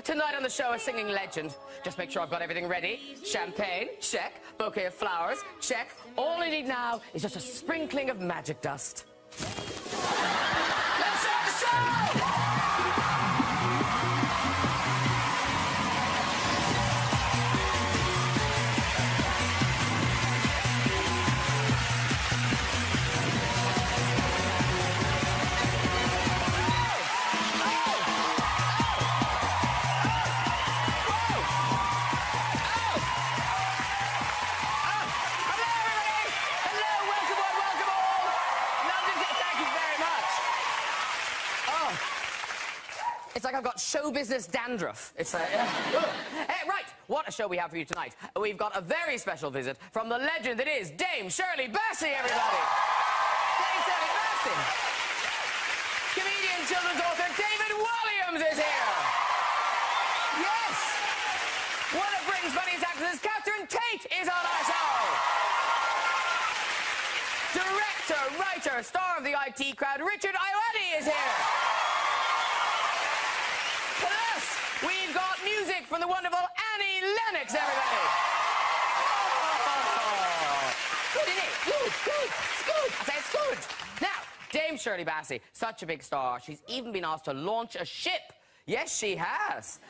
Tonight on the show, a singing legend. Just make sure I've got everything ready. Champagne, check. Bouquet of flowers, check. All I need now is just a sprinkling of magic dust. Let's start the show! It's like I've got show business dandruff. It's right, what a show we have for you tonight. We've got a very special visit from the legend that is Dame Shirley Bassey, everybody. Dame Shirley Bassey. Comedian, children's author David Walliams is here. Yes. One of Britain's funniest actresses, Tate, is on our show. Director, writer, star of the IT crowd, Ayoade is here. We've got music from the wonderful Annie Lennox, everybody. Oh, good, isn't it? Good, good. It's good. I say it's good. Now, Dame Shirley Bassey, such a big star. She's even been asked to launch a ship. Yes, she has.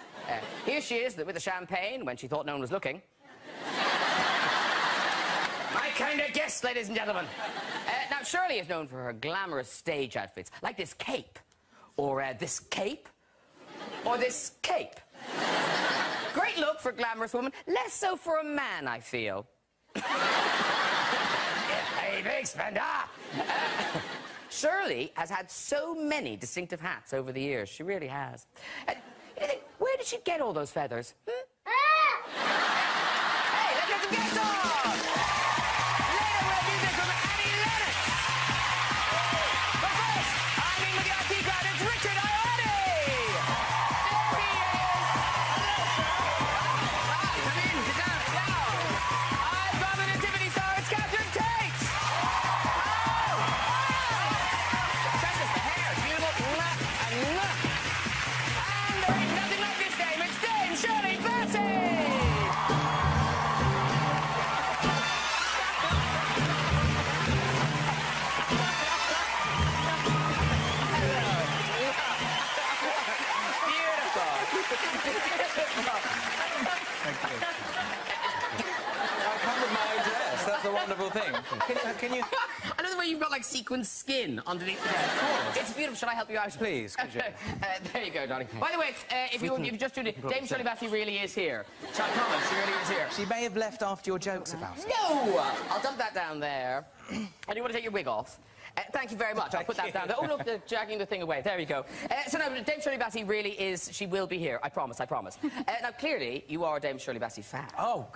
Here she is with the champagne when she thought no one was looking. My kind of guest, ladies and gentlemen. Now, Shirley is known for her glamorous stage outfits, like this cape, or this cape. Or this cape. Great look for a glamorous woman, less so for a man, I feel. Hey, big spender! Shirley has had so many distinctive hats over the years. She really has. Where did she get all those feathers? Hmm? Hey, let's get some guests on! Later, we'll have music from Annie Lennox. But first, I'm in with the IT crowd. It's Richard Ayoade. That's a wonderful thing. Can you... I know the way you've got, like, sequin skin underneath the head. It's beautiful. Should I help you out? Please, could you? There you go, darling. By the way, if you just tuned in, Dame Shirley Bassey really is here. Shall I promise? She really is here. She may have left after your jokes about it. No! I'll dump that down there. And you want to take your wig off? Thank you very much. I'll put that down there. Oh, look, they're jacking the thing away. There you go. So, no, Dame Shirley Bassey really is... She will be here. I promise, I promise. Now, clearly, you are a Dame Shirley Bassey fan. Oh,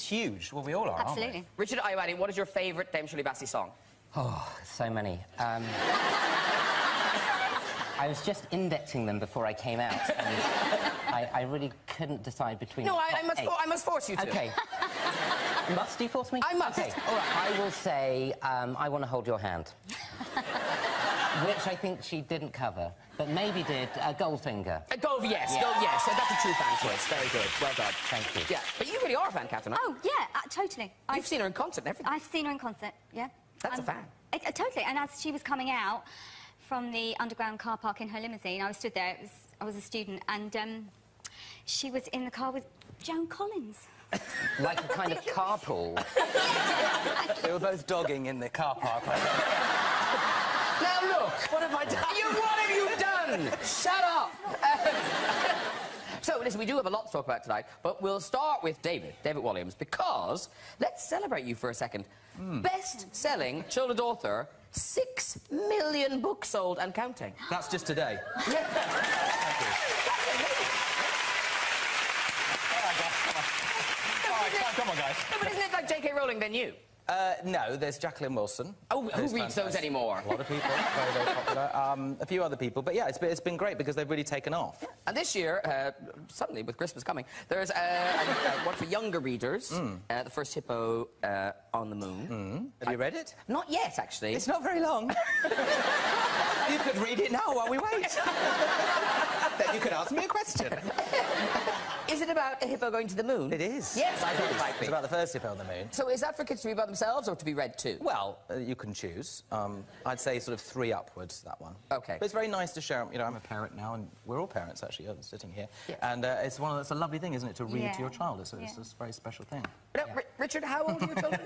huge. Well, we all are, absolutely. Aren't we? Richard Ayoade, what is your favourite Dame Shirley Bassey song? Oh, so many. I was just indexing them before I came out, and I really couldn't decide between... No, I must force you to. OK. Must you force me? I must. OK, all right. I will say, I Want to Hold Your Hand. Which I think she didn't cover, but maybe did Goldfinger. Yes. That's a true fan choice. Very good. Well done. Thank you. Yeah, but you really are a fan, Catherine. Oh, yeah, totally. You've seen her in concert and everything. I've seen her in concert, yeah. That's a fan. Totally, and as she was coming out from the underground car park in her limousine, I was stood there, I was a student, and she was in the car with Joan Collins. Like a kind of carpool. They were both dogging in the car park. Now look, what have I done? What have you done? Shut up. So, listen, we do have a lot to talk about tonight, but we'll start with David Walliams, because let's celebrate you for a second. Best-selling children's author, 6 million books sold and counting. That's just today. Yeah. Thank you. Come on, guys. No, but isn't it like J.K. Rowling than you? No, there's Jacqueline Wilson. Oh, who reads those anymore? A lot of people, very, very popular. A few other people, but yeah, it's been great because they've really taken off. And this year, suddenly, with Christmas coming, there's one for younger readers, The First Hippo on the Moon. Have you read it? Not yet, actually. It's not very long. You could read it now while we wait. Then you could ask me a question. Is it about a hippo going to the moon? It is. Yes, I thought it might be. It's about the first hippo on the moon. So is that for kids to read by themselves or to be read too? Well, you can choose. I'd say sort of 3 upwards, that one. OK. But it's very nice to share. You know, I'm a parent now, and we're all parents, actually, sitting here. Yeah. And it's a lovely thing, isn't it, to read to your child. It's a very special thing. But, Richard, how old are your children?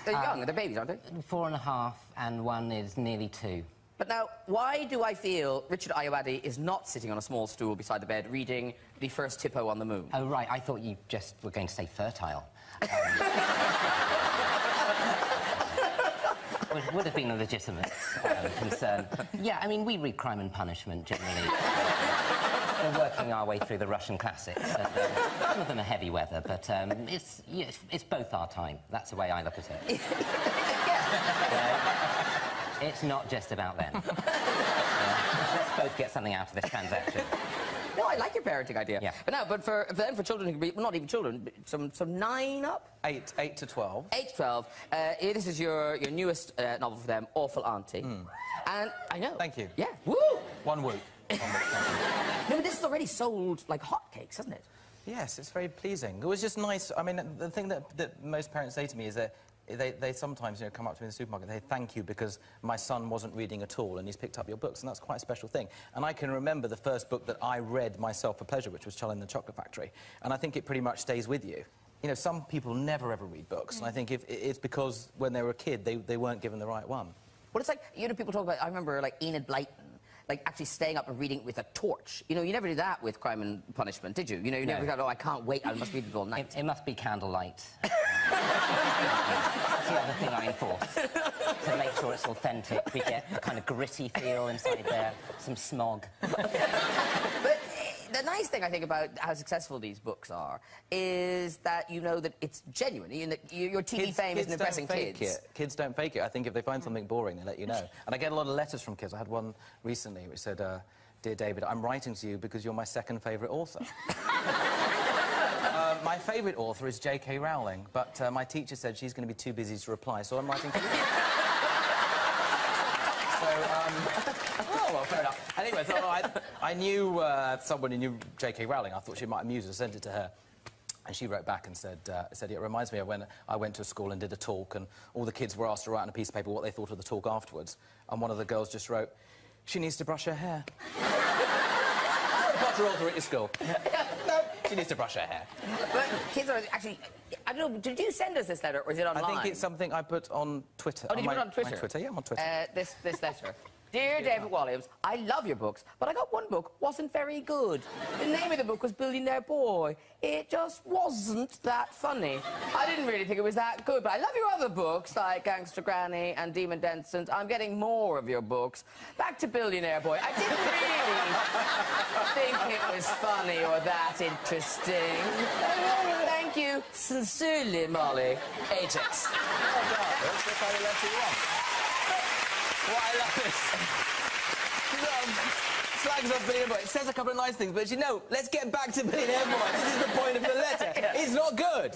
They're young. They're babies, aren't they? 4.5, and one is nearly 2. But now, why do I feel Richard Ayoade is not sitting on a small stool beside the bed reading The First Hippo on the Moon? Oh, right, I thought you just were going to say fertile. Would have been a legitimate concern. Yeah, I mean, we read Crime and Punishment, generally. We're working our way through the Russian classics. And, some of them are heavy weather, but it's both our time. That's the way I look at it. It's not just about them. Let's both get something out of this transaction. No, I like your parenting idea. Yeah. But no, but for children who can be, well, not even children, some 9 up? 8 to 12. 8 to 12. This is your newest novel for them, Awful Auntie. And I know. Thank you. Yeah. Woo! One whoop. No, but this is already sold like hotcakes, hasn't it? Yes, it's very pleasing. It was just nice. I mean, the thing that most parents say to me is that they sometimes, you know, come up to me in the supermarket and they thank you because my son wasn't reading at all and he's picked up your books, and that's quite a special thing. And I can remember the first book that I read myself for pleasure, which was Charlie and the Chocolate Factory, and I think it pretty much stays with you. You know, some people never ever read books, and I think if it's because when they were a kid they weren't given the right one. Well, it's like, you know, people talk about, I remember, like, Enid Blyton, like, actually staying up and reading it with a torch. You know, you never did that with Crime and Punishment, did you? You know, you never thought, oh, I can't wait, I must read it all night. It must be candlelight. That's the other thing I enforce. To make sure it's authentic, we get a kind of gritty feel inside there, some smog. But the nice thing, I think, about how successful these books are is that you know that it's genuine. You know, your TV fame isn't impressing kids. Kids don't fake it. I think if they find something boring, they let you know. And I get a lot of letters from kids. I had one recently which said, "Dear David, I'm writing to you because you're my second favourite author." My favourite author is J.K. Rowling, but my teacher said she's going to be too busy to reply, so I'm writing to you. Oh, well, fair enough. Anyway, so I knew someone who knew J.K. Rowling. I thought she might amuse her. I sent it to her. And she wrote back and said, it reminds me of when I went to a school and did a talk, and all the kids were asked to write on a piece of paper what they thought of the talk afterwards. And one of the girls just wrote, "She needs to brush her hair." Harry Potter author at your school. No, she needs to brush her hair. But kids are actually... I don't know, did you send us this letter, or is it online? I think it's something I put on Twitter. Oh, did you put it on Twitter? My Twitter, yeah, I'm on Twitter. This letter. Dear David Walliams, I love your books, but I got one book wasn't very good. The name of the book was Billionaire Boy. It just wasn't that funny. I didn't really think it was that good, but I love your other books, like Gangster Granny and Demon Densons. I'm getting more of your books. Back to Billionaire Boy. I didn't really think it was funny or that interesting. Thank you. Sincerely, Molly. Ajax. That's the kind of letter you want. What I love is... slags off Billionaire Boy. It says a couple of nice things, but you know, let's get back to Billionaire Boy. This is the point of the letter. It's not good.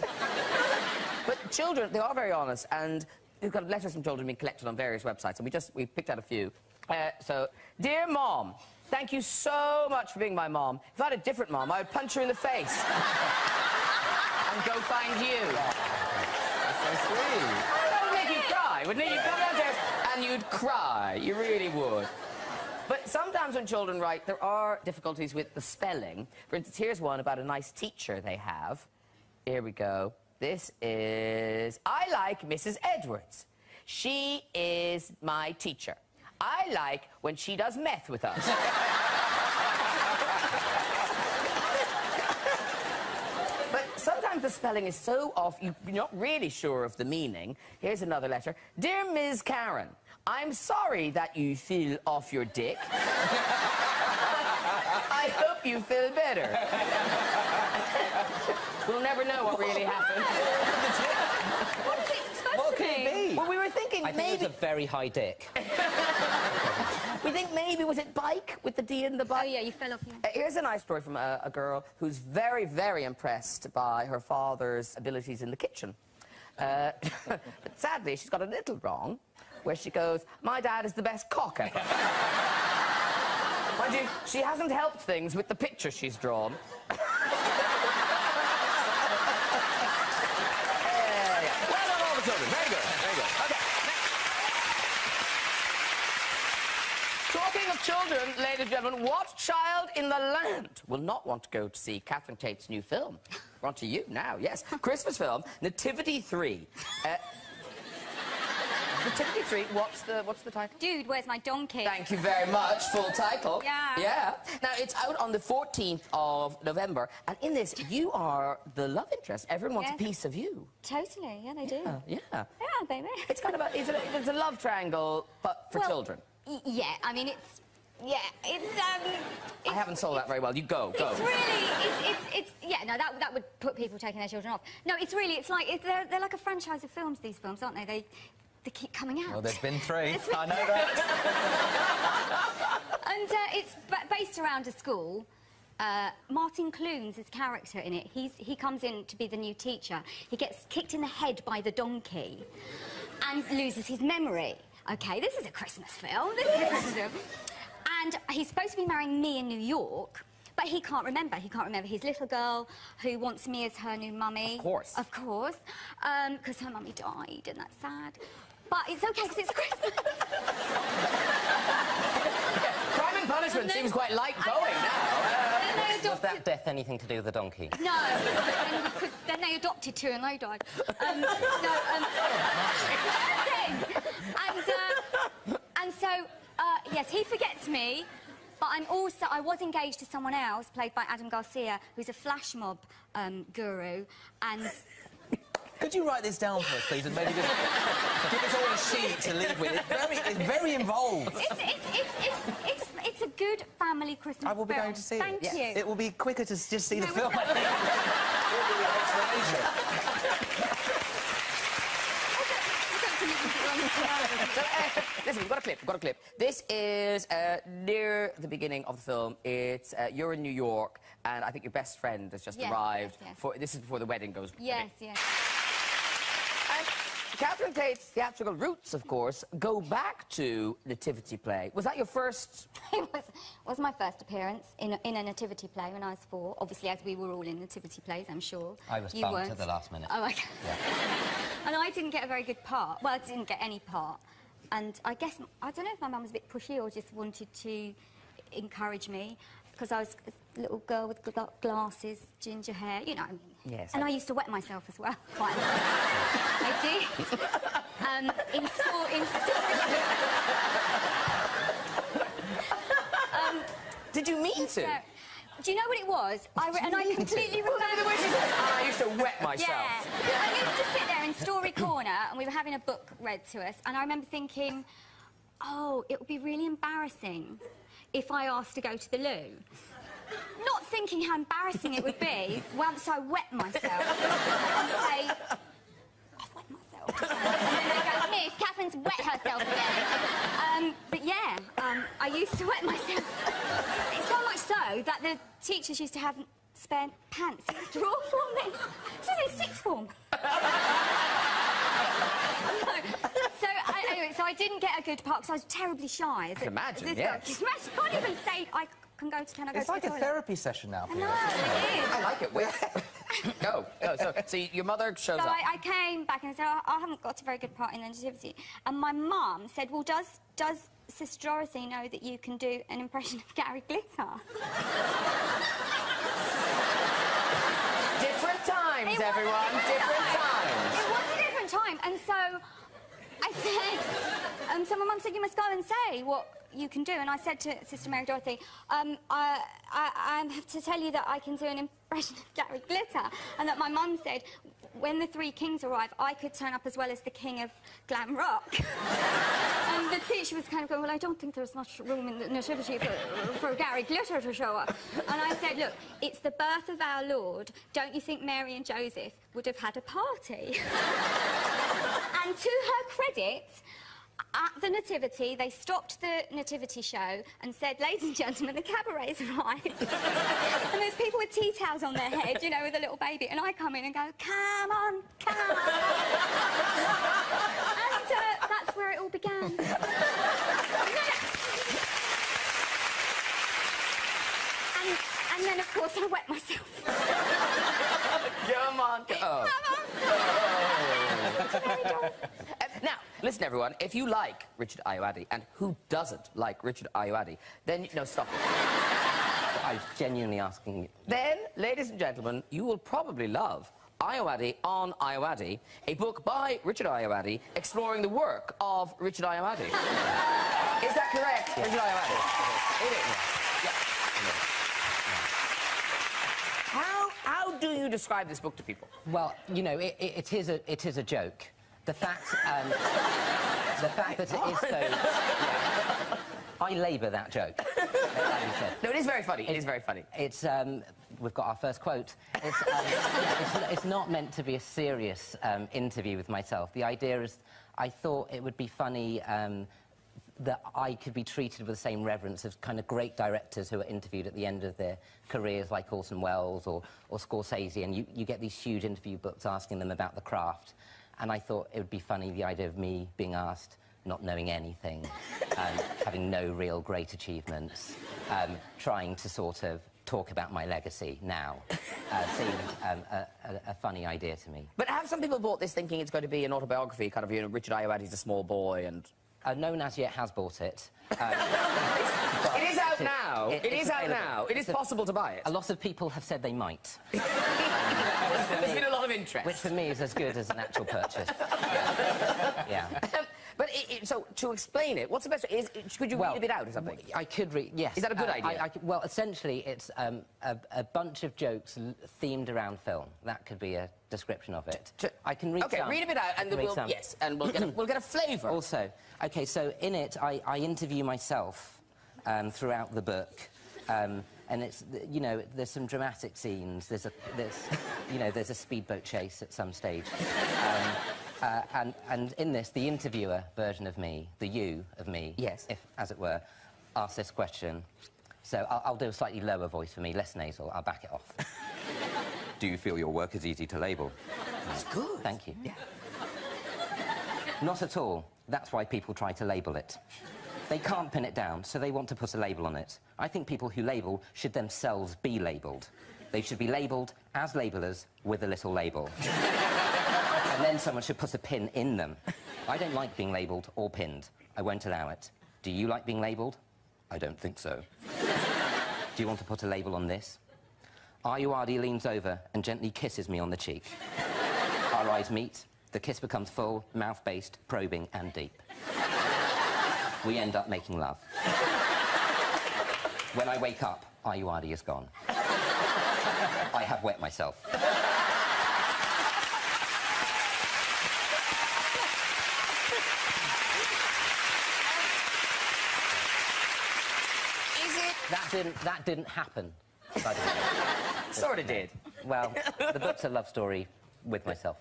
But children, they are very honest, and we've got letters from children being collected on various websites, and we picked out a few. So, dear Mom, thank you so much for being my mom. If I had a different mom, I would punch her in the face. And go find you. That's so sweet. That would make you cry, wouldn't it? You'd come downstairs and you'd cry. You really would. But sometimes when children write, there are difficulties with the spelling. For instance, here's one about a nice teacher they have. Here we go. This is... I like Mrs. Edwards. She is my teacher. I like when she does meth with us. But sometimes the spelling is so off, you're not really sure of the meaning. Here's another letter. Dear Ms. Karen, I'm sorry that you feel off your dick. I hope you feel better. We'll never know what really happened. What is it supposed What to could it be? Well, we were thinking I think maybe... it was a very high dick. We think maybe, was it bike, with the D in the Oh, bike? yeah, you fell off. Yeah. Here's a nice story from a girl who's very, very impressed by her father's abilities in the kitchen. But sadly, she's got a little wrong, where she goes, my dad is the best cock ever. Mind you, she hasn't helped things with the picture she's drawn. Yeah. Well done, all the children. Very good, very good. OK, next. Talking of children, ladies and gentlemen, what child in the land will not want to go to see Catherine Tate's new film? We're on to you now, yes. Christmas film, Nativity 3. Nativity 3, what's the title? Dude, where's my donkey? Thank you very much. Full title. Yeah. Yeah. Now, it's out on the 14th of November, and in this, you are the love interest. Everyone wants a piece of you. Totally, yeah, they do. Yeah. Yeah, baby. It's kind of it's a love triangle, but for children. Yeah, I mean, it's... Yeah, I haven't sold that very well. You go. It's really... yeah, no, that would put people taking their children off. No, it's really... It's like... They're like a franchise of films, these films, aren't they? They keep coming out. Well, there's been 3. I know that. And it's based around a school. Martin Clunes' character in it, he comes in to be the new teacher. He gets kicked in the head by the donkey and loses his memory. OK, this is a Christmas film. This is a Christmas film. And he's supposed to be marrying me in New York, but he can't remember. He can't remember his little girl who wants me as her new mummy. Of course. Of course. Because her mummy died, and that's sad. But it's OK, because it's Christmas. Crime and Punishment seems quite light going now. Was that death anything to do with the donkey? No. Then they adopted 2 and they died. And so, yes, he forgets me, but I was engaged to someone else, played by Adam Garcia, who's a flash mob guru, and... Could you write this down for us, please, and maybe just give us all a sheet to leave with? It's very involved. It's a good family Christmas film. I will be going to see it. Thank you. It will be quicker to just see the film, I think. It'll be an explanation. So, listen, we've got a clip. This is near the beginning of the film. It's you're in New York, and I think your best friend has just arrived. Yes. This is before the wedding goes. Yes, yes. And Catherine Tate's theatrical roots, of course, go back to Nativity play. Was that your first? It was my first appearance in a nativity play when I was 4. Obviously, as we were all in nativity plays, I'm sure. I was bumped at the last minute. Oh, okay. Yeah. And I didn't get a very good part. Well, I didn't get any part. And I guess, I don't know if my mum was a bit pushy or just wanted to encourage me, because I was a little girl with glasses, ginger hair, you know. Yes. And I used to wet myself as well, quite a lot. I did. In school... Did you mean to? Do you know what it was? I completely remember... The way she said, I used to wet myself. Yeah. I used to sit there in Story Corner, and we were having a book read to us, and I remember thinking, oh, it would be really embarrassing if I asked to go to the loo. Not thinking how embarrassing it would be once I wet myself and say, I've wet myself. And then they go, Miss, Catherine's wet herself again. But yeah, I used to wet myself. It's so much so that the teachers used to have spare pants in the drawer for me. This was in sixth form. Anyway, so I didn't get a good part because I was terribly shy. I can imagine, yes. I can't even say I can go to the toilet. It's like a therapy session now for you. No, it is. I like it. Go. So your mother shows up. So I came back and said, oh, I haven't got a very good part in the nativity. And my mum said, well, does Sister Dorothy know that you can do an impression of Gary Glitter? Different times, everyone. Different times. It was a different time. And so I said, so my mum said, you must go and say what you can do. And I said to Sister Mary Dorothy, I have to tell you that I can do an impression of Gary Glitter, and that my mum said, when the three kings arrive, I could turn up as well as the king of glam rock. And the teacher was kind of going, well, I don't think there's much room in the nativity for Gary Glitter to show up. And I said, look, it's the birth of our Lord. Don't you think Mary and Joseph would have had a party? And to her credit, at the nativity, they stopped the nativity show and said, ladies and gentlemen, the cabaret's arrived. And there's people with tea towels on their head, you know, with a little baby. And I come in and go, come on, come on. And that's where it all began. And then, of course, I wet myself. Come on. Come on. Now, listen, everyone, if you like Richard Ayoade, and who doesn't like Richard Ayoade, then... No, stop it. I was genuinely asking you. Then, ladies and gentlemen, you will probably love Ayoade on Ayoade, a book by Richard Ayoade exploring the work of Richard Ayoade. Is that correct, yeah. Richard Ayoade? It is. Yeah. How do you describe this book to people? Well, you know, it is a joke. The fact that it is so... Yeah, I labour that joke. No, it is very funny. It is very funny. It's, we've got our first quote. It's not meant to be a serious interview with myself. The idea is, I thought it would be funny that I could be treated with the same reverence as kind of great directors who are interviewed at the end of their careers, like Orson Welles or Scorsese, and you get these huge interview books asking them about the craft. And I thought it would be funny, the idea of me being asked, not knowing anything, having no real great achievements, trying to sort of talk about my legacy now, seemed a funny idea to me. But have some people bought this thinking it's going to be an autobiography, kind of, you know, Richard Ayoade's a small boy and... No one as yet has bought it. It is out now. It is out now. It is possible to buy it. A lot of people have said they might. There's been a lot of interest. Which for me is as good as an actual purchase. Yeah. But so, to explain it, what's the best... could you read a bit out or something? I could read, yes. Is that a good idea? Well, essentially, it's a bunch of jokes themed around film. That could be a description of it. I can read some. OK, read a bit out, and yes, and we'll get a flavour. Also, OK, so in it, I interview myself throughout the book. And it's, you know, there's some dramatic scenes. There's a speedboat chase at some stage. And in this, the interviewer version of me, the you of me, yes, if, as it were, asks this question. So I'll do a slightly lower voice for me, less nasal. I'll back it off. Do you feel your work is easy to label? That's good. Thank you. Yeah. Not at all. That's why people try to label it. They can't pin it down, so they want to put a label on it. I think people who label should themselves be labelled. They should be labelled as labellers with a little label. And then someone should put a pin in them. I don't like being labelled or pinned. I won't allow it. Do you like being labelled? I don't think so. Do you want to put a label on this? Ayoade leans over and gently kisses me on the cheek. Our eyes meet. The kiss becomes full, mouth-based, probing and deep. We end up making love. When I wake up, Ayoade is gone. I have wet myself. That didn't happen. Sort of did. Well, the book's a love story with myself.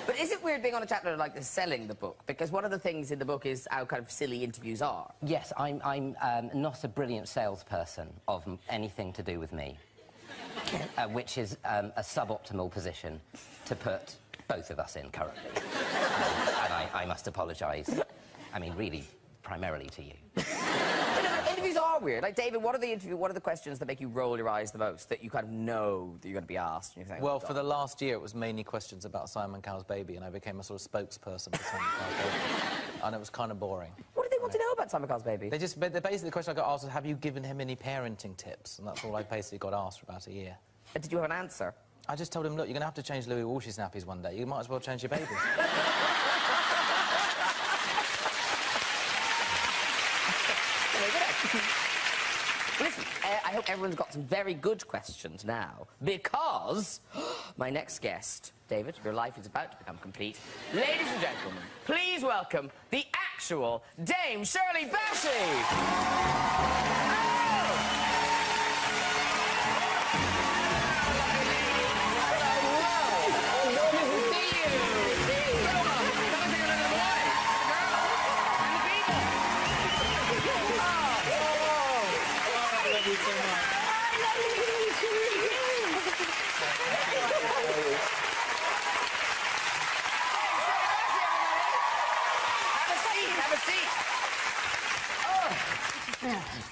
But is it weird being on a chapter like this, selling the book? Because one of the things in the book is how kind of silly interviews are. Yes, I'm not a brilliant salesperson of anything to do with me, which is a suboptimal position to put both of us in currently. And I must apologise. I mean, really, primarily to you. Interviews are weird. Like, David, what are the questions that make you roll your eyes the most, that you kind of know that you're going to be asked? And you think, well, for the last year, it was mainly questions about Simon Cowell's baby, and I became a sort of spokesperson for Simon Cowell's baby. And it was kind of boring. What do they want to know about Simon Cowell's baby? Basically, the question I got asked was, have you given him any parenting tips? And that's all I basically got asked for about a year. And did you have an answer? I just told him, look, you're going to have to change Louis Walsh's nappies one day. You might as well change your babies. I hope everyone's got some very good questions now, because my next guest, David, your life is about to become complete. Ladies and gentlemen, please welcome the actual Dame Shirley Bassey.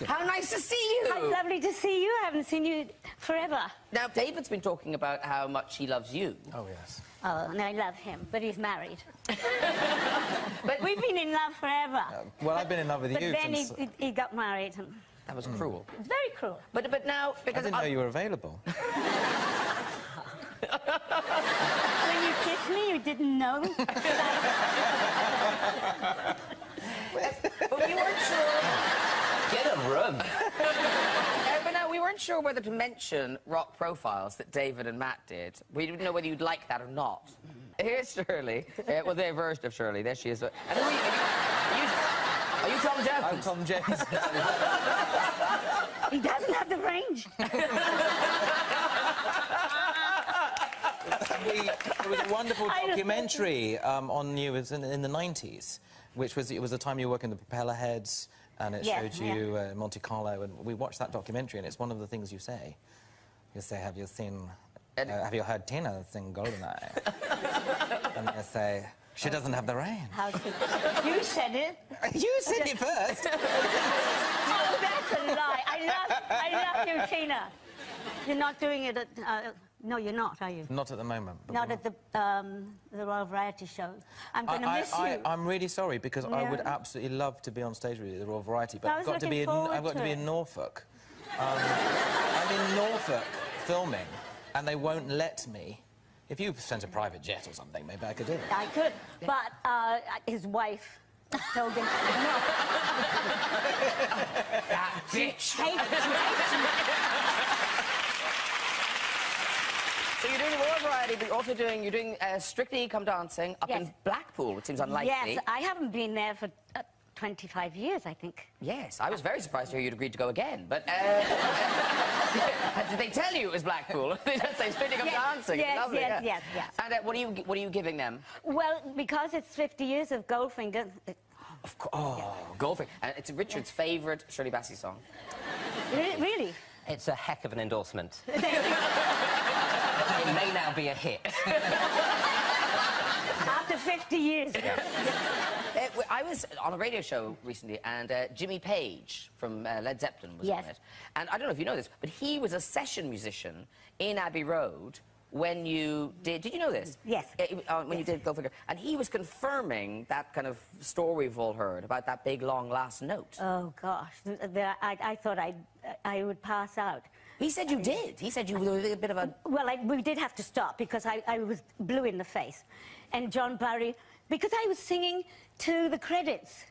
How nice to see you! How lovely to see you. I haven't seen you forever. Now, David's been talking about how much he loves you. Oh, yes. Oh, and I love him, but he's married. But we've been in love forever. Well, I've been in love with you then since... he got married. And That was cruel. it's very cruel. But now, I because didn't know you were available. When you kissed me, you didn't know. But we weren't sure. Get a room. But now, we weren't sure whether to mention rock profiles that David and Matt did. We didn't know whether you'd like that or not. Here's Shirley. Well, their version of Shirley. There she is. And who are you Tom Jones? I'm Tom Jones. He doesn't have the range. There was a wonderful documentary on you in the 90s, which was, it was the time you were working the propeller heads, and it showed you Monte Carlo, and we watched that documentary, and it's one of the things you say. You say, have you heard Tina sing Goldeneye? And they say, she doesn't have the range. You said it. You said it first. Oh, that's a lie. I love you, Tina. You're not doing it at... no, you're not, are you? Not at the moment. Not at the Royal Variety Show. I'm going to miss you. I'm really sorry, because I would absolutely love to be on stage with you at the Royal Variety, but I've got to be in Norfolk. I'm in Norfolk filming, and they won't let me. If you sent a private jet or something, maybe I could do it. I could, but his wife told him no. That bitch. So you're doing the Royal Variety, but you're also doing Strictly Come Dancing up in Blackpool, which seems unlikely. Yes, I haven't been there for 25 years, I think. Yes, I was very surprised to hear you'd agreed to go again, but did they tell you it was Blackpool? They just say Strictly Come Dancing. Yes, Lovely, yes. And what are you giving them? Well, because it's 50 years of Goldfinger. Of course. Oh, Goldfinger. And it's Richard's favourite Shirley Bassey song. Really? It's a heck of an endorsement. It may now be a hit. After 50 years. I was on a radio show recently, and Jimmy Page from Led Zeppelin was on it. And I don't know if you know this, but he was a session musician in Abbey Road when you did... Did you know this? Yes. When you did Goldfinger. And he was confirming that kind of story we've all heard about that big, long last note. Oh, gosh. I thought I would pass out. He said you did. He said you were a bit of a... Well, we did have to stop because I was blue in the face. And John Barry... Because I was singing to the credits,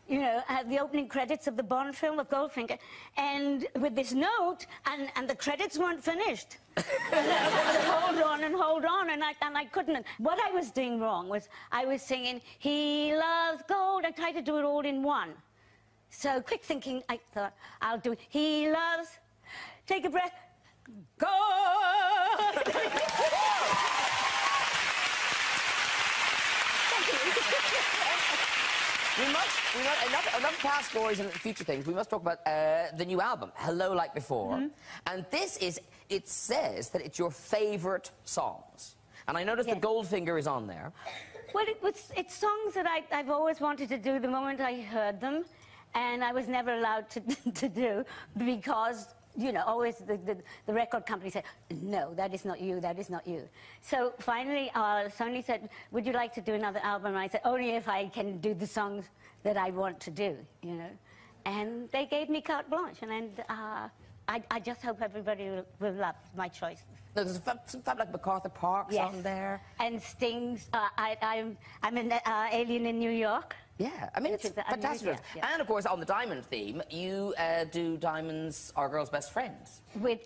you know, the opening credits of the Bond film of Goldfinger, and with this note, and the credits weren't finished. Hold on, and I couldn't. What I was doing wrong was I was singing, he loves gold. I tried to do it all in one. So, quick thinking, I thought, I'll do it. He loves, take a breath, gold. We must enough past stories and future things. We must talk about the new album, Hello Like Before. And this is, it says that it's your favourite songs. And I noticed that Goldfinger is on there. Well, it's songs that I've always wanted to do the moment I heard them, and I was never allowed to do because, you know, always the record company said, no, that is not you, that is not you. So finally, Sony said, would you like to do another album? And I said, only if I can do the songs that I want to do, you know. And they gave me carte blanche, and I just hope everybody will love my choices. There's some fab like MacArthur Park's on there. And Sting's, I'm an alien in New York. Yeah, I mean, it's fantastic. Yeah, yeah. And, of course, on the diamond theme, you do Diamonds Are Girls' Best Friends. With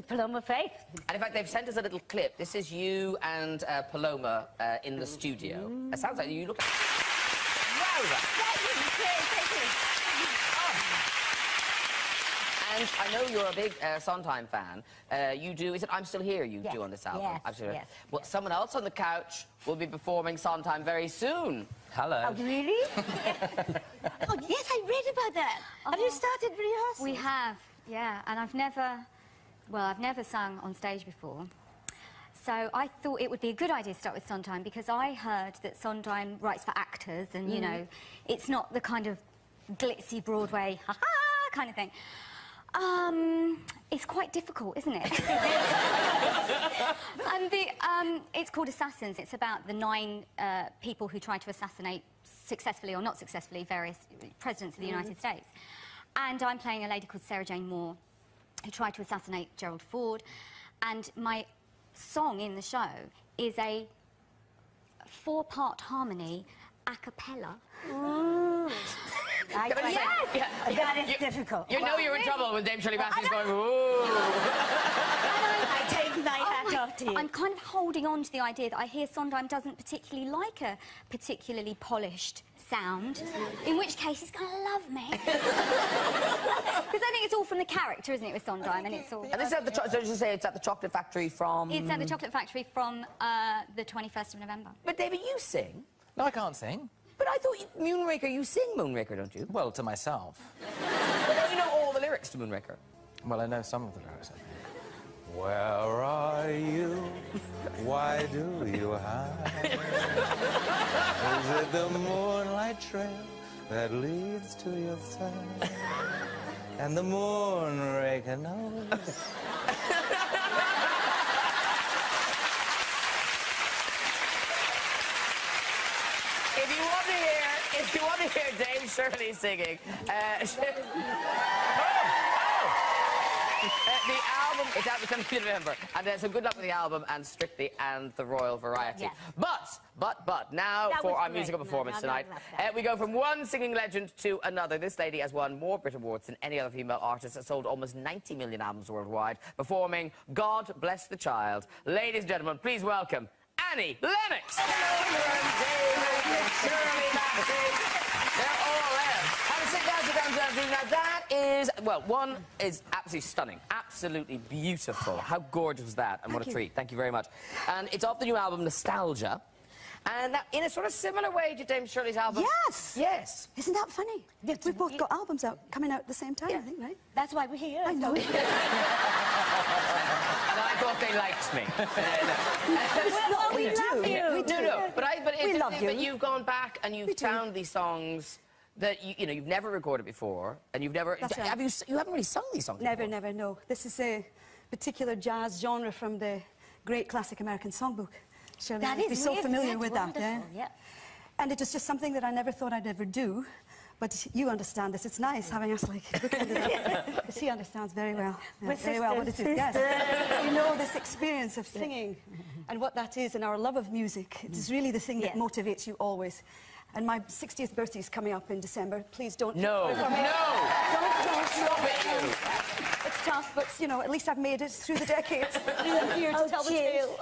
Paloma Faith. And, in fact, they've sent us a little clip. This is you and Paloma in the studio. It sounds like you look like... Wowza! Thank you. And I know you're a big Sondheim fan. You do... Is it I'm Still Here you do on this album? Yes, Absolutely. yes. Well, someone else on the couch will be performing Sondheim very soon. Hello. Oh, really? Oh, yes, I read about that. Have you started rehearsal? We have, yeah, and I've never sung on stage before. So I thought it would be a good idea to start with Sondheim because I heard that Sondheim writes for actors and, you know, it's not the kind of glitzy Broadway, ha-ha, kind of thing. It's quite difficult, isn't it? And it's called Assassins. It's about the 9 people who tried to assassinate, successfully or not successfully, various presidents of the United States. And I'm playing a lady called Sarah Jane Moore, who tried to assassinate Gerald Ford. And my song in the show is a 4-part harmony a cappella. That is difficult. You know you're in trouble when Dame Shirley Bassey's going, ooh. I take my hat off to you. I'm kind of holding on to the idea that I hear Sondheim doesn't particularly like a particularly polished sound, in which case he's going to love me. Because I think it's all from the character, isn't it, with Sondheim, and it's all... And this is at the... So you say it's at the Chocolate Factory from... It's at the Chocolate Factory from the 21st of November. But, David, you sing. No, I can't sing. But I thought Moonraker, you sing Moonraker, don't you? Well, to myself. But don't you know all the lyrics to Moonraker? Well, I know some of the lyrics, I think. Where are you? Why do you hide? Is it the moonlight trail that leads to your side? And the Moonraker knows. If you want to hear Dame Shirley singing, the album is out the 17th of November, and so good luck with the album and Strictly and the Royal Variety. Yes. But now That for was our great. musical performance tonight. We go from one singing legend to another. This lady has won more Brit Awards than any other female artist, has sold almost 90 million albums worldwide, performing God Bless the Child. Ladies and gentlemen, please welcome Annie Lennox. Shirley Bassey. They're all there. Have a sit down. Now that is, well, one is absolutely stunning, absolutely beautiful. How gorgeous was that? And what a treat. Thank you very much. And it's off the new album, Nostalgia. And that, in a sort of similar way to Dame Shirley's album. Yes. Yes. Isn't that funny? Yes, We've both got albums out, coming out at the same time, I think, right? That's why we're here. I know. And I thought they liked me. Well, we do. We do. No, but We love you. But you've gone back and you've found these songs that you know you've never recorded before, and you've never. That's right. You haven't really sung these songs. Never, before. never, no. This is a particular jazz genre from the great classic American songbook. Shirley, That you'd be is so really- familiar that's with wonderful, that, yeah. And it was just something that I never thought I'd ever do. But you understand this. It's nice having us like bookended up. She understands very well. Very well what it is. Yes. You know this experience of singing and what that is and our love of music. It is really the thing that motivates you always. And my 60th birthday is coming up in December. Please don't. No. Don't. Stop it, you. It's tough, but you know, at least I've made it through the decades. I'm here to tell the tale.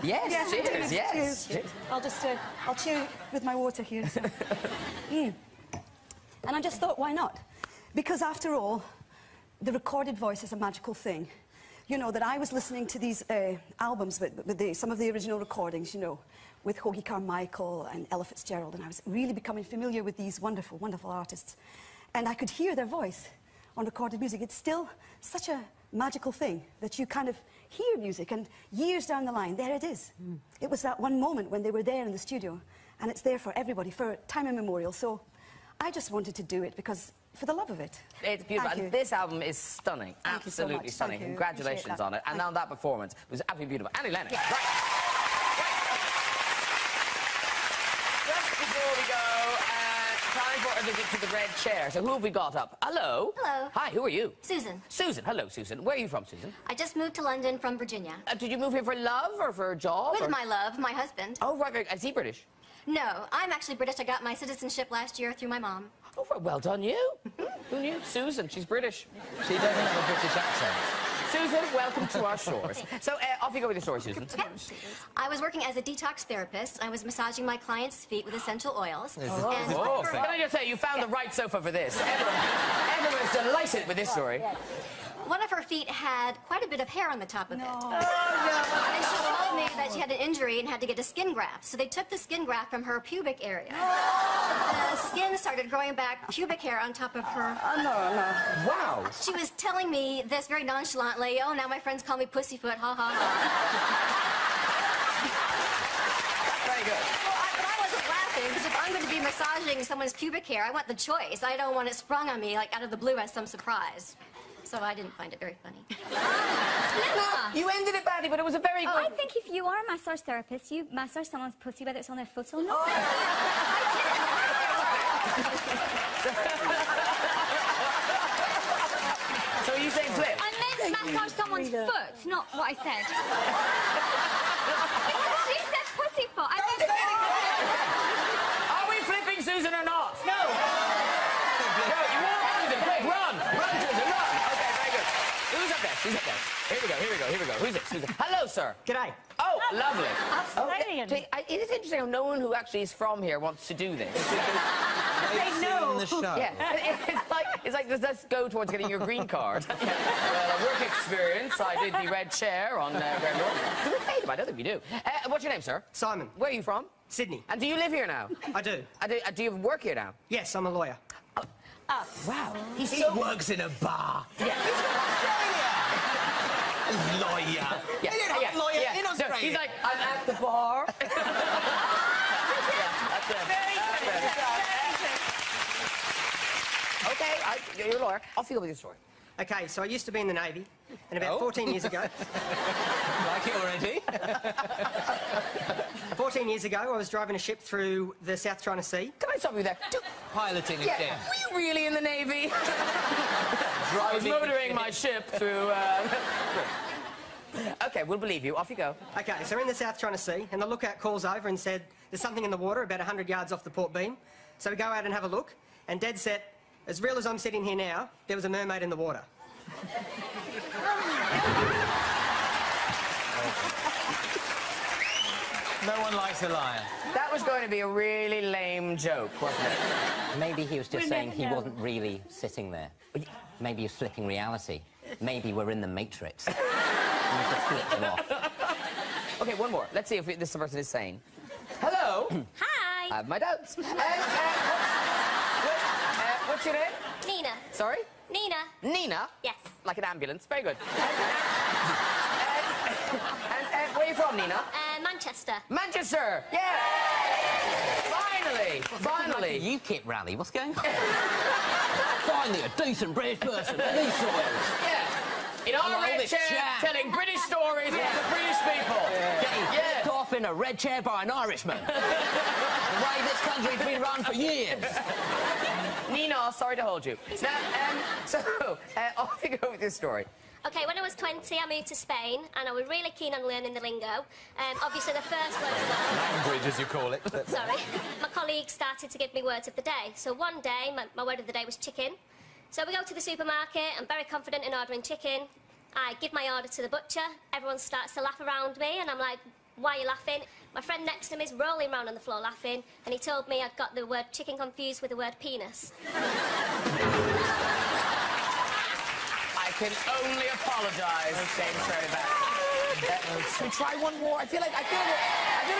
Yes, cheers. Yes. Cheers. I'll just, I'll cheer with my water here. So. And I just thought, why not? Because after all, the recorded voice is a magical thing. You know, that I was listening to these albums with some of the original recordings, you know, with Hoagie Carmichael and Ella Fitzgerald, and I was really becoming familiar with these wonderful, wonderful artists. And I could hear their voice on recorded music. It's still such a magical thing that you kind of hear music, and years down the line, there it is. It was that one moment when they were there in the studio, and it's there for everybody, for time immemorial. So I just wanted to do it because, for the love of it. It's beautiful. Thank you. And this album is stunning. Thank you so Absolutely much. stunning. Thank you. Congratulations Appreciate that. on it. And now that performance was absolutely beautiful. Annie Lennox. Yeah. Right. Just before we go, time for a visit to the red chair. So who have we got up? Hello. Hello. Hi, who are you? Susan. Susan. Hello, Susan. Where are you from, Susan? I just moved to London from Virginia. Did you move here for love or for a job? With or... my love, my husband. Oh, right, right. Is he British? No, I'm actually British. I got my citizenship last year through my mom. Oh, well done you. Who knew? Susan, she's British. She doesn't have a British accent. Susan, welcome to our shores. So, off you go with your story, Susan. Okay. I was working as a detox therapist. I was massaging my clients' feet with essential oils. Can I just say, you found the right sofa for this. Everyone's delighted with this story. One of her feet had quite a bit of hair on the top of it. Oh, no. And she told me that she had an injury and had to get a skin graft. So they took the skin graft from her pubic area. The skin started growing back pubic hair on top of her. Wow. She was telling me this very nonchalantly. Oh, now my friends call me Pussyfoot. Ha, ha, ha. Very good. But I wasn't laughing, because if I'm going to be massaging someone's pubic hair, I want the choice. I don't want it sprung on me, like, out of the blue as some surprise. So I didn't find it very funny. You ended it badly, but it was a very good... I think if you are a massage therapist, you massage someone's pussy, whether it's on their foot or not. So are you saying flip? I meant massage someone's foot, not what I said. She said pussy foot. Are we flipping Susan or not? No. No, you won't, Susan. Quick, run. Run, Susan, run. Okay, very good. Who's up next? Who's up next? Here we go. Who's it? Susan. Hello, sir. G'day. Oh, lovely. Australian. It is interesting how no one who actually is from here wants to do this. They've seen the show. Yeah, it's like, does this go towards getting your green card? Well, a work experience. I did the red chair on Grand Norton. Do we pay them? I don't think we do. What's your name, sir? Simon. Where are you from? Sydney. And do you live here now? I do. Do you work here now? Yes, I'm a lawyer. Wow. He works in a bar. Yeah. Lawyer. Yeah. Lawyer in Australia. So he's like, I'm at the bar. That's it. Okay, you're a lawyer. Off you go with your story. Okay, so I used to be in the Navy, and about 14 years ago... Like it already? 14 years ago, I was driving a ship through the South China Sea. Can I stop you there? Piloting Yeah, again. were you really in the Navy? I was motoring my ship through... Okay, we'll believe you. Off you go. Okay, so we're in the South China Sea, and the lookout calls over and said, there's something in the water about 100 yards off the port beam. So we go out and have a look, and dead set, as real as I'm sitting here now, there was a mermaid in the water. No one likes a liar. That was going to be a really lame joke, wasn't it? Maybe he was just saying he wasn't really sitting there. Maybe he was flipping reality. Maybe we're in the Matrix. And we just flipped him off. Okay, one more. Let's see if this person is sane. Hello. Hi. I have my doubts. What's your name? Nina. Sorry? Nina. Nina? Yes. Like an ambulance. Very good. And where are you from, Nina? Manchester. Manchester! Yeah! Finally! Finally! UKIP rally, what's going on? Finally, a decent British person in these soils. Yeah! In our red chair, telling British stories about the British people. Getting flipped off in a red chair by an Irishman. The way this country's been run for years. Nina, sorry to hold you. Now, off you go with your story. Okay, when I was 20, I moved to Spain, and I was really keen on learning the lingo. Obviously, the first word of the Language, as you call it. Sorry. My colleagues started to give me words of the day. So one day, my word of the day was chicken. So we go to the supermarket. I'm very confident in ordering chicken. I give my order to the butcher. Everyone starts to laugh around me, and I'm like, why are you laughing? My friend next to me is rolling around on the floor laughing, and he told me I'd got the word chicken confused with the word penis. I can only apologise. James, very bad. Should we try one more? I feel like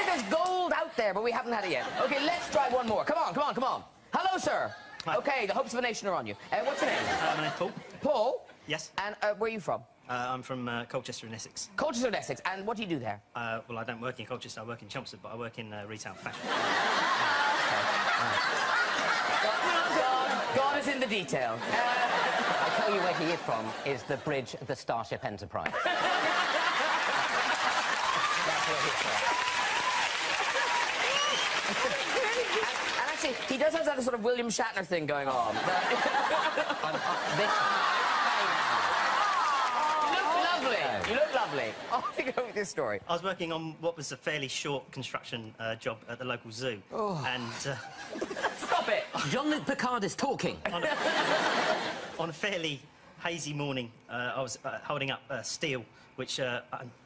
there's gold out there, but we haven't had it yet. Okay, let's try one more. Come on. Hello, sir. Hi. Okay, the hopes of a nation are on you. What's your name? My name's Paul. Paul? Yes. And where are you from? I'm from Colchester in Essex. Colchester in Essex. And what do you do there? Well, I don't work in Colchester, I work in Chelmsford, but I work in retail fashion. God is in the detail. I'll tell you where he is from, is the bridge of the Starship Enterprise. That's where he's from. And actually, he does have that sort of William Shatner thing going on. You look lovely. Lovely. Off you go with this story. I was working on what was a fairly short construction job at the local zoo. And... Stop it! Jean-Luc Picard is talking. On a fairly hazy morning, I was holding up steel, which I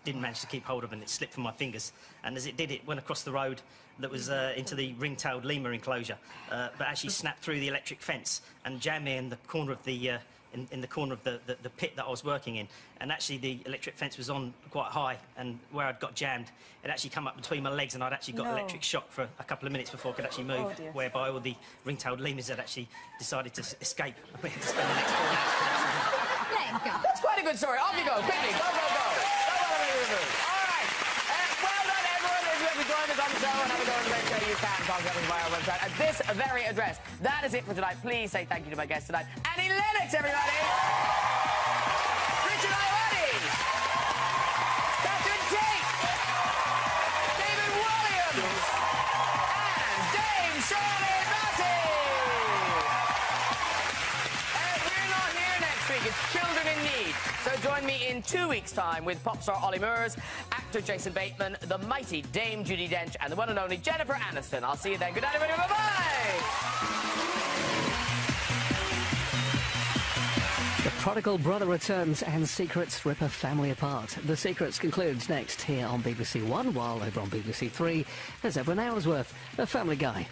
didn't manage to keep hold of, and it slipped from my fingers. And as it did, it went across the road that was into the ring-tailed lemur enclosure, but actually snapped through the electric fence and jammed me in the corner of the in the corner of the pit that I was working in. And actually, the electric fence was on quite high, and where I'd got jammed, it actually come up between my legs, and I'd actually got electric shock for a couple of minutes before I could actually move, whereby all the ring-tailed lemurs had actually decided to escape. We had to spend the next 4 hours. Let him go. That's quite a good story. Off you go, quickly. Go, go, go. All right. Well done, everyone. If you want to join us on the show and have a go on the show, you can contact us via our website at this very address. That is it for tonight. Please say thank you to my guest tonight, Annie Lennox, everybody. Richard Ayoade. Captain Tate. David Walliams. And Dame Shirley Bassey. We're not here next week. It's Children in Need. So join me in 2 weeks' time with pop star Ollie Murs, actor Jason Bateman, the mighty Dame Judi Dench, and the one and only Jennifer Aniston. I'll see you then. Good night, everybody. Bye-bye. The Prodigal Brother returns and secrets rip a family apart. The Secrets concludes next here on BBC One, while over on BBC Three, there's over an hour's worth of Family Guy.